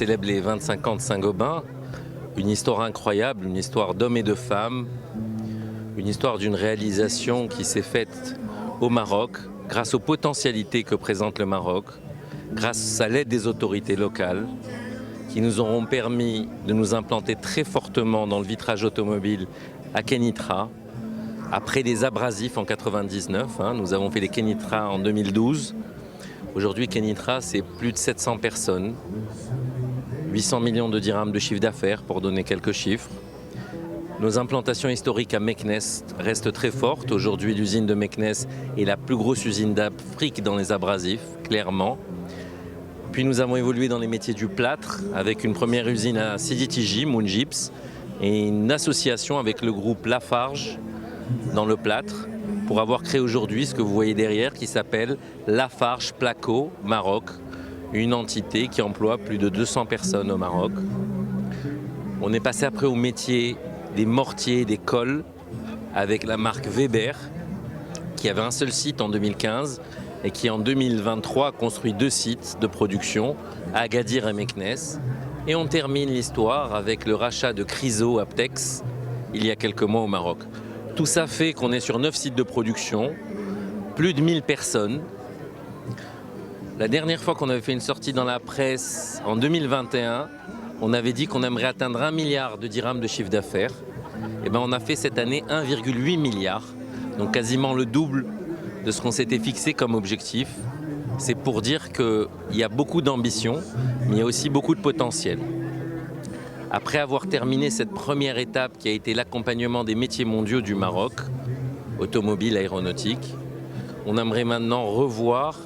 célèbre les 25 ans de Saint-Gobain. Une histoire incroyable, une histoire d'hommes et de femmes, une histoire d'une réalisation qui s'est faite au Maroc grâce aux potentialités que présente le Maroc, grâce à l'aide des autorités locales qui nous auront permis de nous implanter très fortement dans le vitrage automobile à Kenitra. Après des abrasifs en 99, nous avons fait les Kenitra en 2012. Aujourd'hui, Kenitra, c'est plus de 700 personnes, 800 millions de dirhams de chiffre d'affaires, pour donner quelques chiffres. Nos implantations historiques à Meknes restent très fortes. Aujourd'hui, l'usine de Meknes est la plus grosse usine d'Afrique dans les abrasifs, clairement. Puis nous avons évolué dans les métiers du plâtre, avec une première usine à Sidi Tizi, Moungips, et une association avec le groupe Lafarge dans le plâtre, pour avoir créé aujourd'hui ce que vous voyez derrière, qui s'appelle Lafarge Placo Maroc, une entité qui emploie plus de 200 personnes au Maroc. On est passé après au métier des mortiers et des cols avec la marque Weber, qui avait un seul site en 2015 et qui en 2023 a construit 2 sites de production à Agadir et Meknes. Et on termine l'histoire avec le rachat de Chryso Aptex il y a quelques mois au Maroc. Tout ça fait qu'on est sur 9 sites de production, plus de 1000 personnes. La dernière fois qu'on avait fait une sortie dans la presse, en 2021, on avait dit qu'on aimerait atteindre 1 milliard de dirhams de chiffre d'affaires. Et bien on a fait cette année 1,8 milliard, donc quasiment le double de ce qu'on s'était fixé comme objectif. C'est pour dire qu'il y a beaucoup d'ambition, mais il y a aussi beaucoup de potentiel. Après avoir terminé cette première étape qui a été l'accompagnement des métiers mondiaux du Maroc, automobile, aéronautique, on aimerait maintenant revoir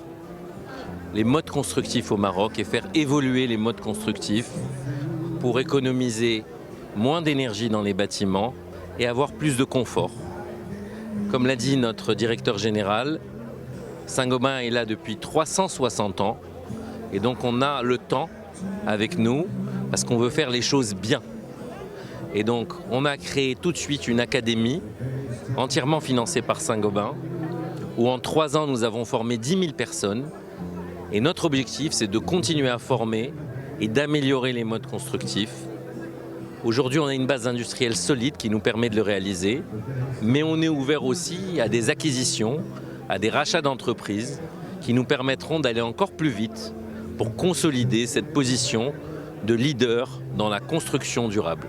les modes constructifs au Maroc et faire évoluer les modes constructifs pour économiser moins d'énergie dans les bâtiments et avoir plus de confort. Comme l'a dit notre directeur général, Saint-Gobain est là depuis 360 ans et donc on a le temps avec nous parce qu'on veut faire les choses bien. Et donc on a créé tout de suite une académie entièrement financée par Saint-Gobain où en 3 ans nous avons formé 10 000 personnes et notre objectif c'est de continuer à former et d'améliorer les modes constructifs. Aujourd'hui, on a une base industrielle solide qui nous permet de le réaliser, mais on est ouvert aussi à des acquisitions, à des rachats d'entreprises qui nous permettront d'aller encore plus vite pour consolider cette position de leader dans la construction durable.